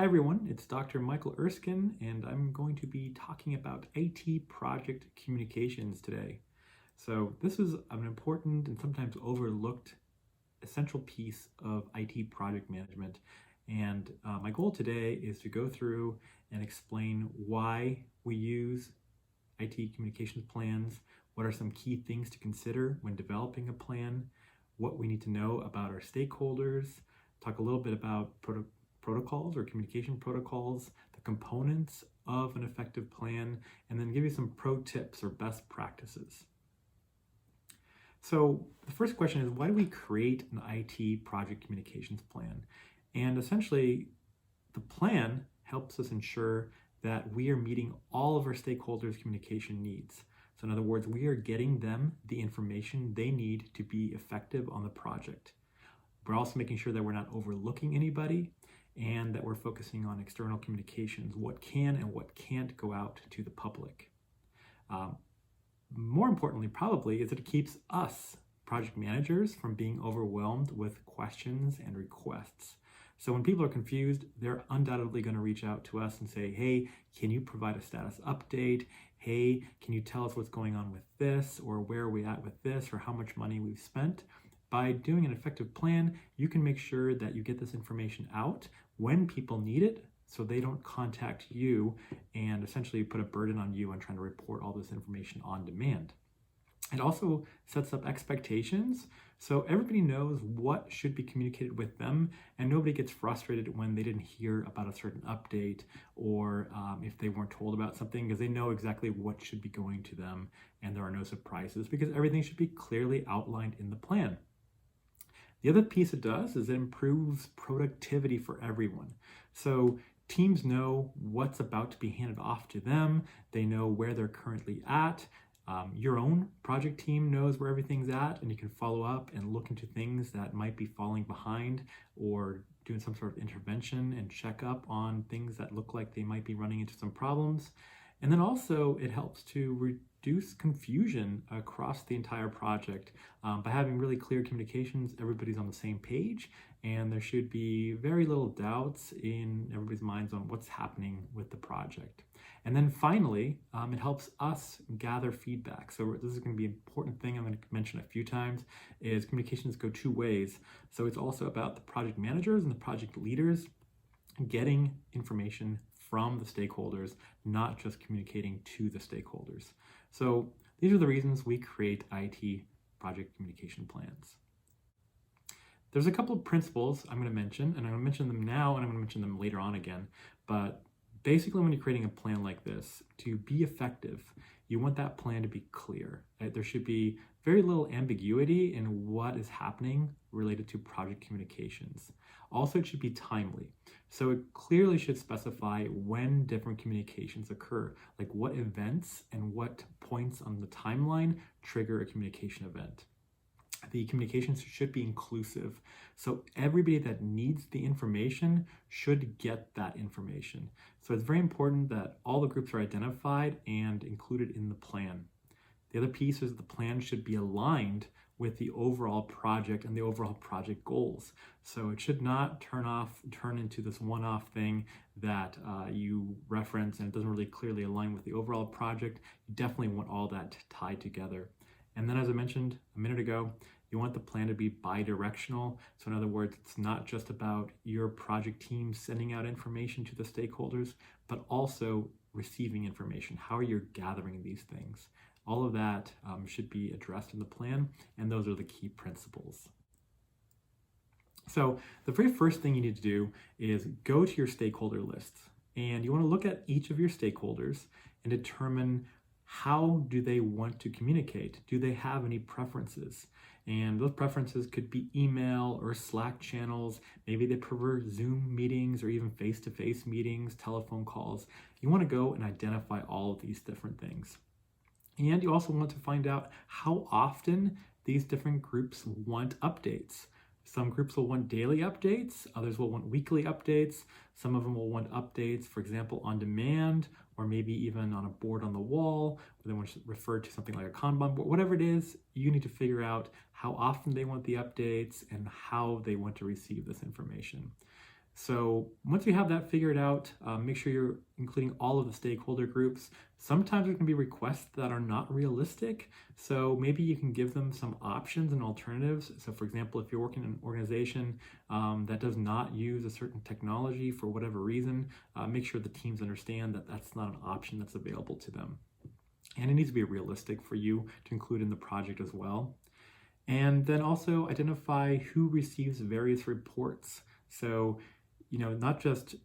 everyone, it's Dr. Michael Erskine, and I'm going to be talking about IT project communications today. So this is an important and sometimes overlooked essential piece of IT project management. And my goal today is to go through and explain why we use IT communications plans, what are some key things to consider when developing a plan, what we need to know about our stakeholders, talk a little bit about protocols or communication protocols, the components of an effective plan, and then give you some pro tips or best practices. So the first question is, why do we create an IT project communications plan? And essentially, the plan helps us ensure that we are meeting all of our stakeholders' communication needs. So in other words, we are getting them the information they need to be effective on the project. We're also making sure that we're not overlooking anybody and that we're focusing on external communications, what can and what can't go out to the public. More importantly, probably, is that it keeps us, project managers, from being overwhelmed with questions and requests. So when people are confused, they're undoubtedly going to reach out to us and say, hey, can you provide a status update? Hey, can you tell us what's going on with this, or where are we at with this, or how much money we've spent? By doing an effective plan, you can make sure that you get this information out when people need it, so they don't contact you and essentially put a burden on you on trying to report all this information on demand. It also sets up expectations, so everybody knows what should be communicated with them, and nobody gets frustrated when they didn't hear about a certain update or if they weren't told about something, because they know exactly what should be going to them, and there are no surprises because everything should be clearly outlined in the plan. The other piece it does is it improves productivity for everyone. So teams know what's about to be handed off to them. They know where they're currently at. Your own project team knows where everything's at, and you can follow up and look into things that might be falling behind, or doing some sort of intervention and check up on things that look like they might be running into some problems. And then also it helps to reduce confusion across the entire project. By having really clear communications, everybody's on the same page, and there should be very little doubts in everybody's minds on what's happening with the project. And then finally, it helps us gather feedback. So this is going to be an important thing I'm going to mention a few times, is communications go two ways. So it's also about the project managers and the project leaders getting information from the stakeholders, not just communicating to the stakeholders. So these are the reasons we create IT project communication plans. There's a couple of principles I'm going to mention, and I'm going to mention them now and I'm going to mention them later on again. But basically, when you're creating a plan like this, to be effective, you want that plan to be clear. Right? There should be very little ambiguity in what is happening related to project communications. Also, it should be timely. So it clearly should specify when different communications occur, like what events and what points on the timeline trigger a communication event. The communications should be inclusive. So everybody that needs the information should get that information. So it's very important that all the groups are identified and included in the plan. The other piece is the plan should be aligned with the overall project and the overall project goals. So it should not turn into this one-off thing that you reference and it doesn't really clearly align with the overall project. You definitely want all that tied together. And then, as I mentioned a minute ago, you want the plan to be bi-directional. So in other words, it's not just about your project team sending out information to the stakeholders, but also receiving information. How are you gathering these things? All of that should be addressed in the plan, and those are the key principles. So the very first thing you need to do is go to your stakeholder lists, and you want to look at each of your stakeholders and determine how do they want to communicate? Do they have any preferences? And those preferences could be email or Slack channels. Maybe they prefer Zoom meetings or even face-to-face meetings, telephone calls. You want to go and identify all of these different things. And you also want to find out how often these different groups want updates. Some groups will want daily updates, others will want weekly updates. Some of them will want updates, for example, on demand, or maybe even on a board on the wall, or they want to refer to something like a Kanban board. Whatever it is, you need to figure out how often they want the updates and how they want to receive this information. So once you have that figured out, make sure you're including all of the stakeholder groups. Sometimes there can be requests that are not realistic, so maybe you can give them some options and alternatives. So for example, if you're working in an organization that does not use a certain technology for whatever reason, make sure the teams understand that that's not an option that's available to them. And it needs to be realistic for you to include in the project as well. And then also identify who receives various reports. So, not just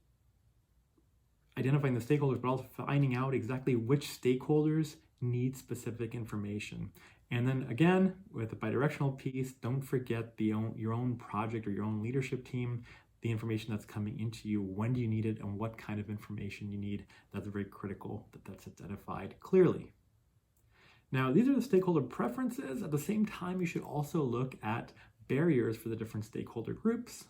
identifying the stakeholders, but also finding out exactly which stakeholders need specific information. And then again, with the bidirectional piece, don't forget your own project or your own leadership team, the information that's coming into you, when do you need it, and what kind of information you need. That's very critical that's identified clearly. Now, these are the stakeholder preferences. At the same time, you should also look at barriers for the different stakeholder groups.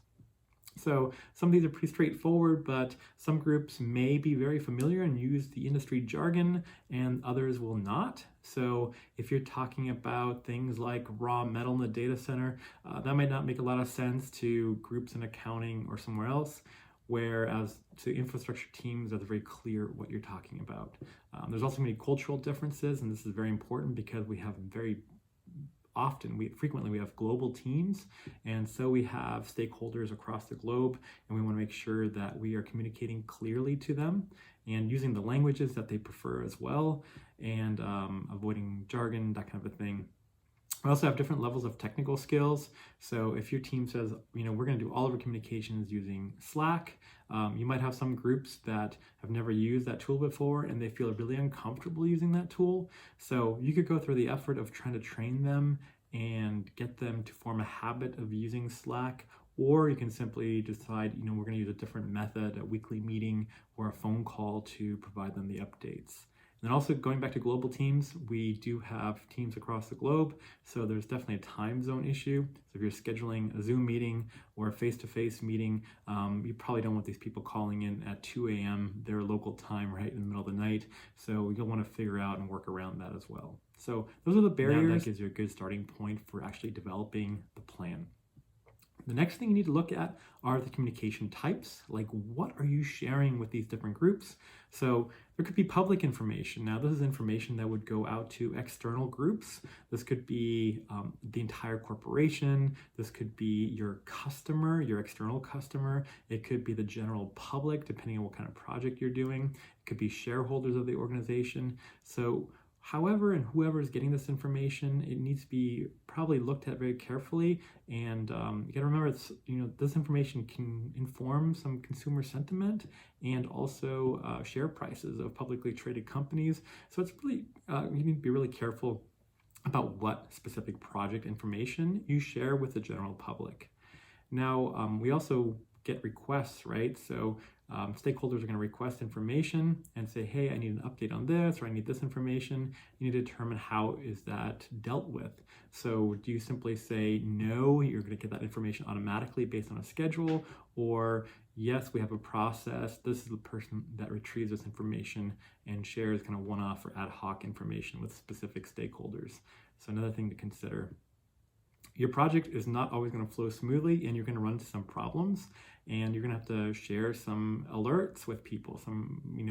So some of these are pretty straightforward, but some groups may be very familiar and use the industry jargon and others will not. So if you're talking about things like raw metal in the data center, that might not make a lot of sense to groups in accounting or somewhere else. Whereas to infrastructure teams, that's very clear what you're talking about. There's also many cultural differences, and this is very important because we have frequently we have global teams, and so we have stakeholders across the globe, and we want to make sure that we are communicating clearly to them and using the languages that they prefer as well, and avoiding jargon, that kind of a thing. We also have different levels of technical skills. So if your team says, we're going to do all of our communications using Slack, you might have some groups that have never used that tool before and they feel really uncomfortable using that tool. So you could go through the effort of trying to train them and get them to form a habit of using Slack, or you can simply decide, we're going to use a different method, a weekly meeting or a phone call to provide them the updates. And then also going back to global teams, we do have teams across the globe, so there's definitely a time zone issue. So if you're scheduling a Zoom meeting or a face-to-face meeting, you probably don't want these people calling in at 2 a.m. their local time right in the middle of the night. So you'll want to figure out and work around that as well. So those are the barriers. Now that gives you a good starting point for actually developing the plan. The next thing you need to look at are the communication types, like what are you sharing with these different groups? So there could be public information. Now this is information that would go out to external groups. This could be the entire corporation. This could be your customer, your external customer. It could be the general public, depending on what kind of project you're doing. It could be shareholders of the organization. So however and whoever is getting this information, it needs to be probably looked at very carefully. And you got to remember, this information can inform some consumer sentiment and also share prices of publicly traded companies. So it's really, you need to be really careful about what specific project information you share with the general public. Now, we also get requests, right? So stakeholders are going to request information and say, hey, I need an update on this, or I need this information. You need to determine how is that dealt with. So do you simply say, no, you're going to get that information automatically based on a schedule, or yes, we have a process. This is the person that retrieves this information and shares kind of one-off or ad hoc information with specific stakeholders. So another thing to consider. Your project is not always going to flow smoothly, and you're going to run into some problems, and you're going to have to share some alerts with people.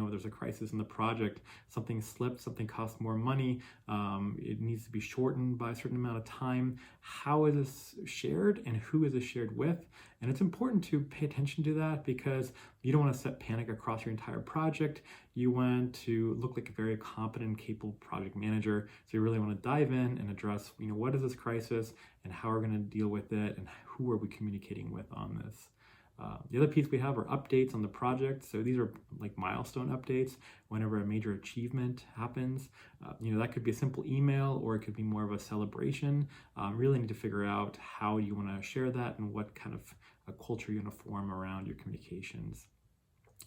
There's a crisis in the project, something slipped, something costs more money, it needs to be shortened by a certain amount of time. How is this shared, and who is this shared with? And it's important to pay attention to that, because you don't want to set panic across your entire project. You want to look like a very competent and capable project manager. So you really want to dive in and address, what is this crisis and how we're going to deal with it, and who are we communicating with on this. The other piece we have are updates on the project. So these are like milestone updates whenever a major achievement happens. That could be a simple email, or it could be more of a celebration. Really need to figure out how you want to share that and what kind of a culture you want to form around your communications.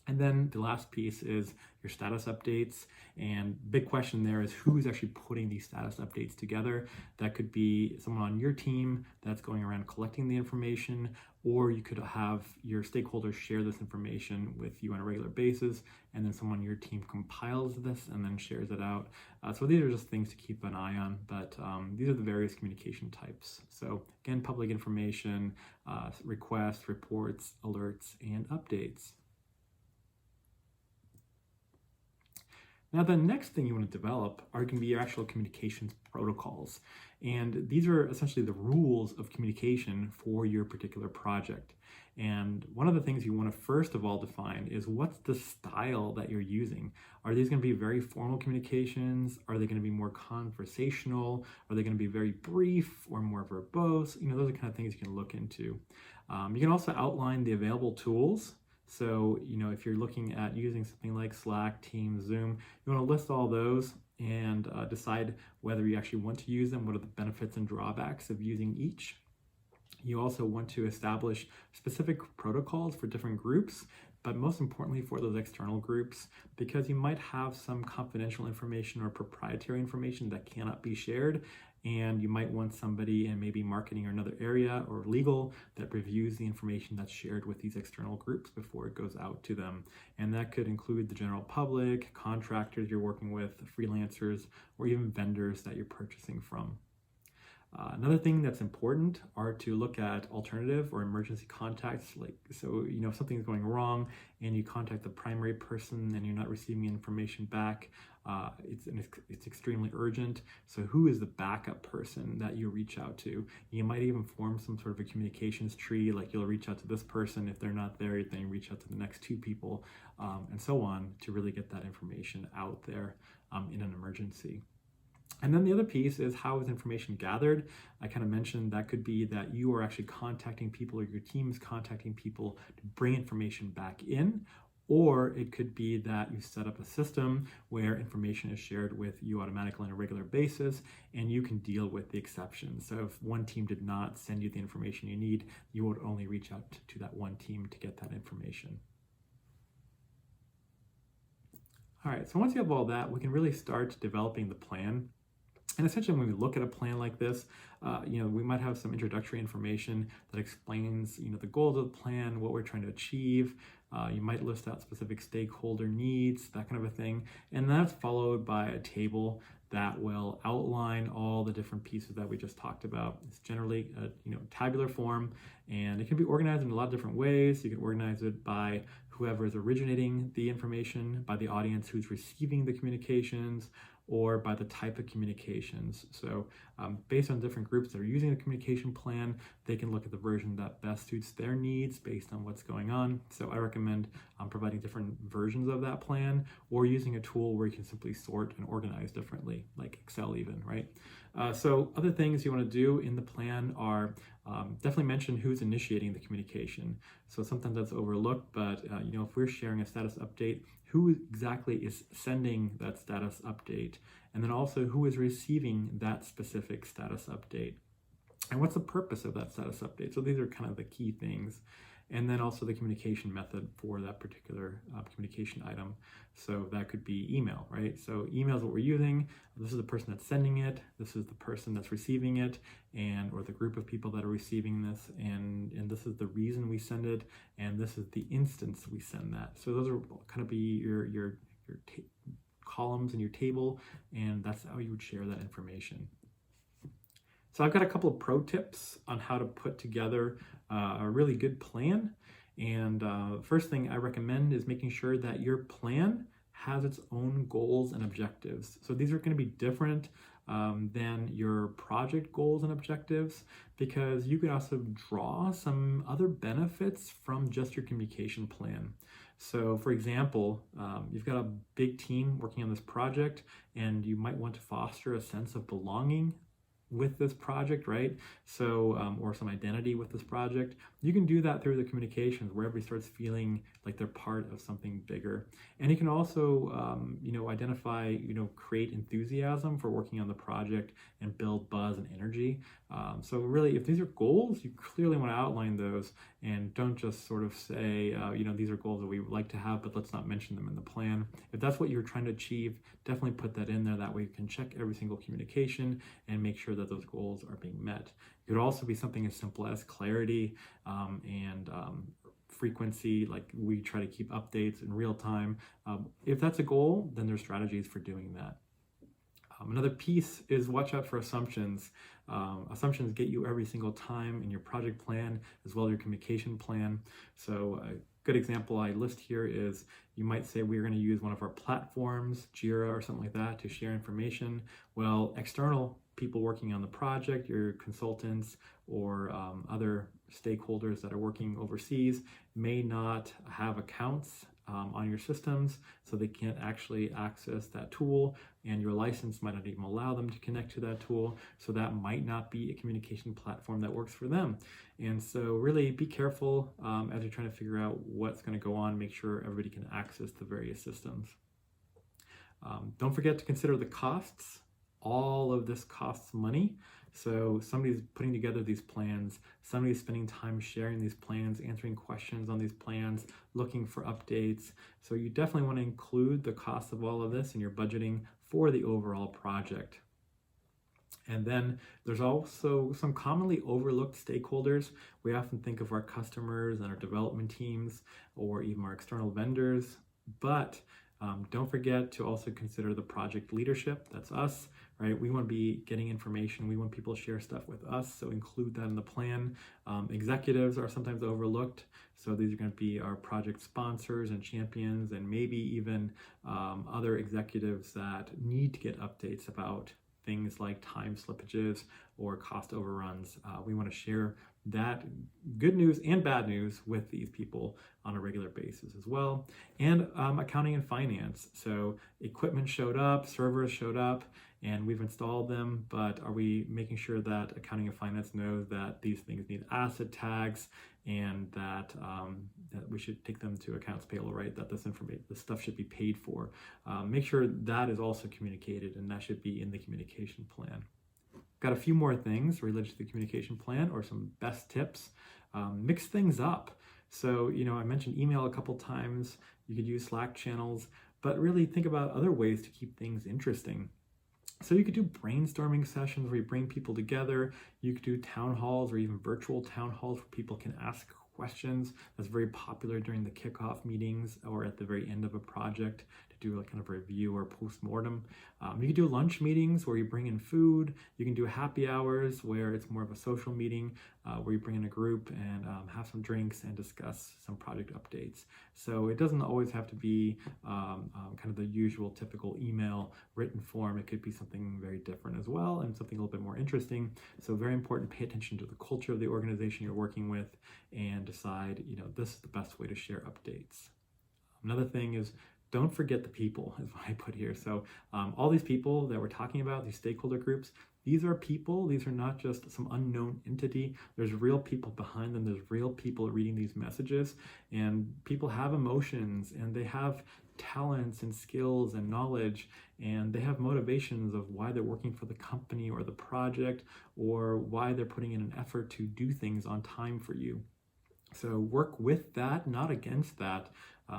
And then the last piece is your status updates. And big question there is who's actually putting these status updates together. That could be someone on your team that's going around collecting the information, or you could have your stakeholders share this information with you on a regular basis, and then someone on your team compiles this and then shares it out. So these are just things to keep an eye on, but these are the various communication types. So again, public information, requests, reports, alerts, and updates. Now, the next thing you want to develop are going to be your actual communications protocols. And these are essentially the rules of communication for your particular project. And one of the things you want to first of all define is what's the style that you're using. Are these going to be very formal communications? Are they going to be more conversational? Are they going to be very brief or more verbose? Those are the kind of things you can look into. You can also outline the available tools. So, if you're looking at using something like Slack, Teams, Zoom, you want to list all those and decide whether you actually want to use them, what are the benefits and drawbacks of using each. You also want to establish specific protocols for different groups, but most importantly for those external groups, because you might have some confidential information or proprietary information that cannot be shared. And you might want somebody in maybe marketing or another area or legal that reviews the information that's shared with these external groups before it goes out to them. And that could include the general public, contractors you're working with, freelancers, or even vendors that you're purchasing from. Another thing that's important are to look at alternative or emergency contacts. So if something's going wrong and you contact the primary person and you're not receiving information back, it's extremely urgent. So who is the backup person that you reach out to? You might even form some sort of a communications tree, like you'll reach out to this person. If they're not there, then you reach out to the next two people, and so on, to really get that information out there in an emergency. And then the other piece is how is information gathered? I kind of mentioned that could be that you are actually contacting people or your team is contacting people to bring information back in, or it could be that you set up a system where information is shared with you automatically on a regular basis and you can deal with the exceptions. So if one team did not send you the information you need, you would only reach out to that one team to get that information. All right, so once you have all that, we can really start developing the plan. And essentially, when we look at a plan like this, we might have some introductory information that explains, the goals of the plan, what we're trying to achieve. You might list out specific stakeholder needs, that kind of a thing. And that's followed by a table that will outline all the different pieces that we just talked about. It's generally a tabular form, and it can be organized in a lot of different ways. You can organize it by whoever is originating the information, by the audience who's receiving the communications, or by the type of communications. So based on different groups that are using the communication plan, they can look at the version that best suits their needs based on what's going on. So I recommend providing different versions of that plan, or using a tool where you can simply sort and organize differently, like Excel even, right? So other things you want to do in the plan are definitely mention who's initiating the communication. So sometimes that's overlooked, but if we're sharing a status update, who exactly is sending that status update? And then also who is receiving that specific status update? And what's the purpose of that status update? So these are kind of the key things. And then also the communication method for that particular communication item. So that could be email, right? So email is what we're using. This is the person that's sending it. This is the person that's receiving it, or the group of people that are receiving this. And this is the reason we send it. And this is the instance we send that. So those are kind of be your columns in your table, and that's how you would share that information. So I've got a couple of pro tips on how to put together a really good plan. And first thing I recommend is making sure that your plan has its own goals and objectives. So these are going to be different than your project goals and objectives, because you can also draw some other benefits from just your communication plan. So for example, you've got a big team working on this project, and you might want to foster a sense of belonging with this project, right? So, or some identity with this project. You can do that through the communications where everybody starts feeling like they're part of something bigger. And you can also, identify, create enthusiasm for working on the project and build buzz and energy. So really, if these are goals, you clearly want to outline those and don't just sort of say, these are goals that we would like to have, but let's not mention them in the plan. If that's what you're trying to achieve, definitely put that in there. That way you can check every single communication and make sure that those goals are being met. It could also be something as simple as clarity and frequency, like we try to keep updates in real time. If that's a goal, then there's strategies for doing that. Another piece is watch out for assumptions. Assumptions get you every single time in your project plan as well as your communication plan. So a good example I list here is you might say we're going to use one of our platforms, Jira or something like that, to share information. Well, external people working on the project, your consultants or other stakeholders that are working overseas may not have accounts on your systems, so they can't actually access that tool, and your license might not even allow them to connect to that tool, so that might not be a communication platform that works for them. And so really be careful as you're trying to figure out what's going to go on, make sure everybody can access the various systems. Don't forget to consider the costs. All of this costs money. So somebody's putting together these plans, somebody's spending time sharing these plans, answering questions on these plans, looking for updates. So you definitely want to include the cost of all of this in your budgeting for the overall project. And then there's also some commonly overlooked stakeholders. We often think of our customers and our development teams or even our external vendors, but don't forget to also consider the project leadership. That's us, right? We want to be getting information. We want people to share stuff with us, so include that in the plan. Executives are sometimes overlooked. So these are going to be our project sponsors and champions, and maybe even other executives that need to get updates about things like time slippages or cost overruns. We want to share that good news and bad news with these people on a regular basis as well. And accounting and finance. So equipment showed up, servers showed up, and we've installed them, but are we making sure that accounting and finance knows that these things need asset tags and that we should take them to accounts payable, right? That this stuff should be paid for. Make sure that is also communicated, and that should be in the communication plan. Got a few more things related to the communication plan or some best tips. Mix things up. So, I mentioned email a couple times. You could use Slack channels, but really think about other ways to keep things interesting. So you could do brainstorming sessions where you bring people together. You could do town halls or even virtual town halls where people can ask questions. That's very popular during the kickoff meetings or at the very end of a project to do like kind of a review or post-mortem. You can do lunch meetings where you bring in food. You can do happy hours where it's more of a social meeting where you bring in a group and have some drinks and discuss some project updates. So it doesn't always have to be kind of the usual typical email written form. It could be something very different as well and something a little bit more interesting. So very important, pay attention to the culture of the organization you're working with and decide, this is the best way to share updates. Another thing is don't forget the people, is what I put here. So all these people that we're talking about, these stakeholder groups, these are people. These are not just some unknown entity. There's real people behind them. There's real people reading these messages, and people have emotions and they have talents and skills and knowledge, and they have motivations of why they're working for the company or the project or why they're putting in an effort to do things on time for you. So work with that, not against that.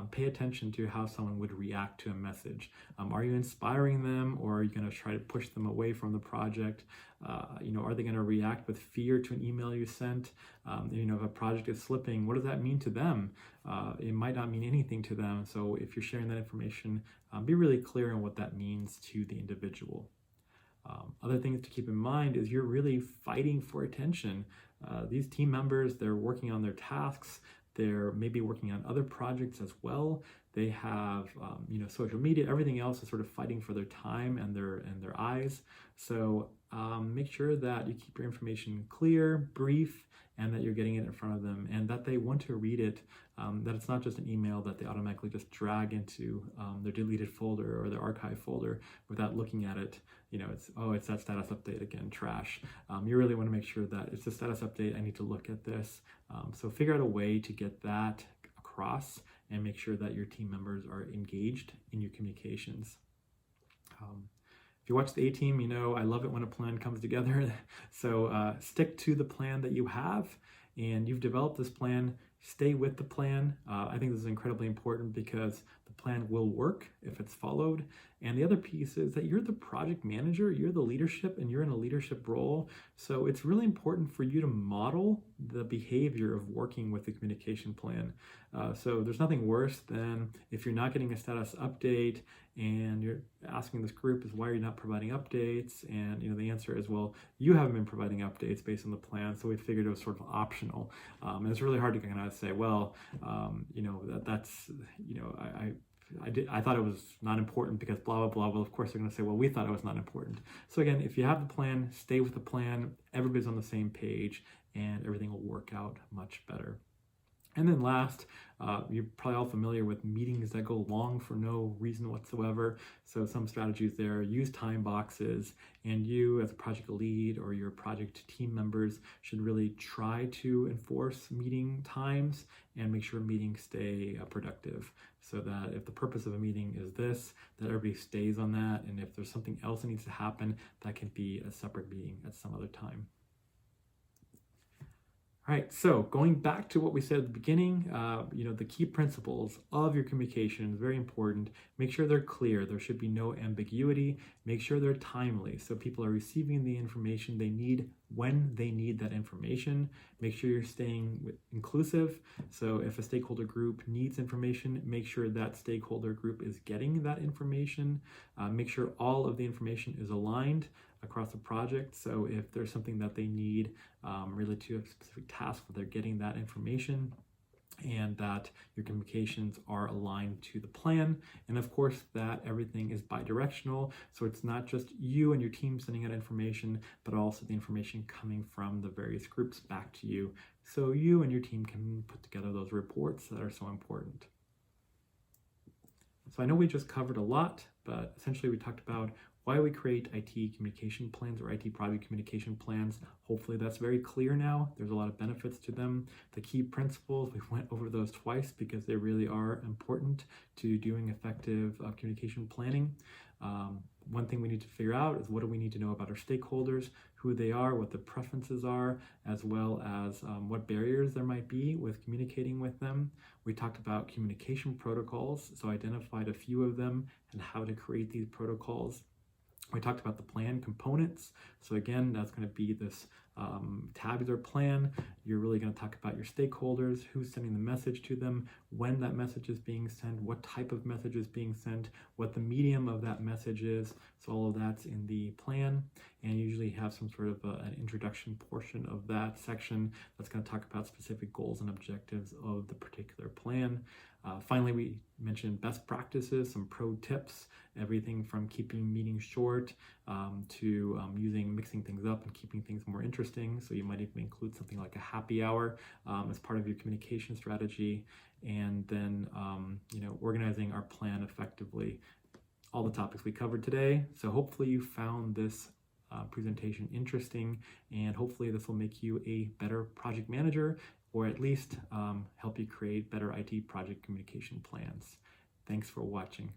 Pay attention to how someone would react to a message. Are you inspiring them, or are you going to try to push them away from the project? Are they going to react with fear to an email you sent? If a project is slipping, what does that mean to them? It might not mean anything to them. So if you're sharing that information, be really clear on what that means to the individual. Other things to keep in mind is you're really fighting for attention. These team members, they're working on their tasks. They're maybe working on other projects as well. they have social media, everything else is sort of fighting for their time and their eyes. So make sure that you keep your information clear, brief, and that you're getting it in front of them, and that they want to read it, that it's not just an email that they automatically just drag into their deleted folder or their archive folder without looking at it. It's that status update again, trash. You really want to make sure that it's a status update, I need to look at this. So figure out a way to get that across and make sure that your team members are engaged in your communications. If you watch the A-Team, I love it when a plan comes together. So stick to the plan that you have, and you've developed this plan. Stay with the plan. I think this is incredibly important because the plan will work if it's followed. And the other piece is that you're the project manager, you're the leadership, and you're in a leadership role. So it's really important for you to model the behavior of working with the communication plan. So there's nothing worse than if you're not getting a status update and you're asking this group is, why are you not providing updates? And the answer is, well, you haven't been providing updates based on the plan, so we figured it was sort of optional. And it's really hard to kind of say, well, I thought it was not important because blah, blah, blah. Well, of course, they're going to say, well, we thought it was not important. So again, if you have the plan, stay with the plan, everybody's on the same page, and everything will work out much better. And then last, you're probably all familiar with meetings that go long for no reason whatsoever. So some strategies there, use time boxes, and you as a project lead or your project team members should really try to enforce meeting times and make sure meetings stay productive, so that if the purpose of a meeting is this, that everybody stays on that. And if there's something else that needs to happen, that can be a separate meeting at some other time. All right, so going back to what we said at the beginning, the key principles of your communication is very important. Make sure they're clear. There should be no ambiguity. Make sure they're timely, so people are receiving the information they need when they need that information. Make sure you're staying inclusive. So if a stakeholder group needs information, make sure that stakeholder group is getting that information. Make sure all of the information is aligned across the project. So if there's something that they need related to a specific task, that they're getting that information, and that your communications are aligned to the plan. And of course, that everything is bi-directional. So it's not just you and your team sending out information, but also the information coming from the various groups back to you. So you and your team can put together those reports that are so important. So I know we just covered a lot, but essentially we talked about why we create IT communication plans or IT project communication plans. Hopefully that's very clear now. There's a lot of benefits to them. The key principles, we went over those twice because they really are important to doing effective communication planning. One thing we need to figure out is, what do we need to know about our stakeholders, who they are, what the preferences are, as well as what barriers there might be with communicating with them. We talked about communication protocols, so identified a few of them and how to create these protocols. We talked about the plan components. So again, that's going to be this tabular plan. You're really going to talk about your stakeholders, who's sending the message to them, when that message is being sent, what type of message is being sent, what the medium of that message is. So all of that's in the plan, and you usually have some sort of an introduction portion of that section that's going to talk about specific goals and objectives of the particular plan. Finally, we mentioned best practices, some pro tips, everything from keeping meetings short to mixing things up and keeping things more interesting. So you might even include something like a happy hour as part of your communication strategy, and then organizing our plan effectively. All the topics we covered today. So hopefully you found this presentation interesting, and hopefully this will make you a better project manager, or at least help you create better IT project communication plans. Thanks for watching.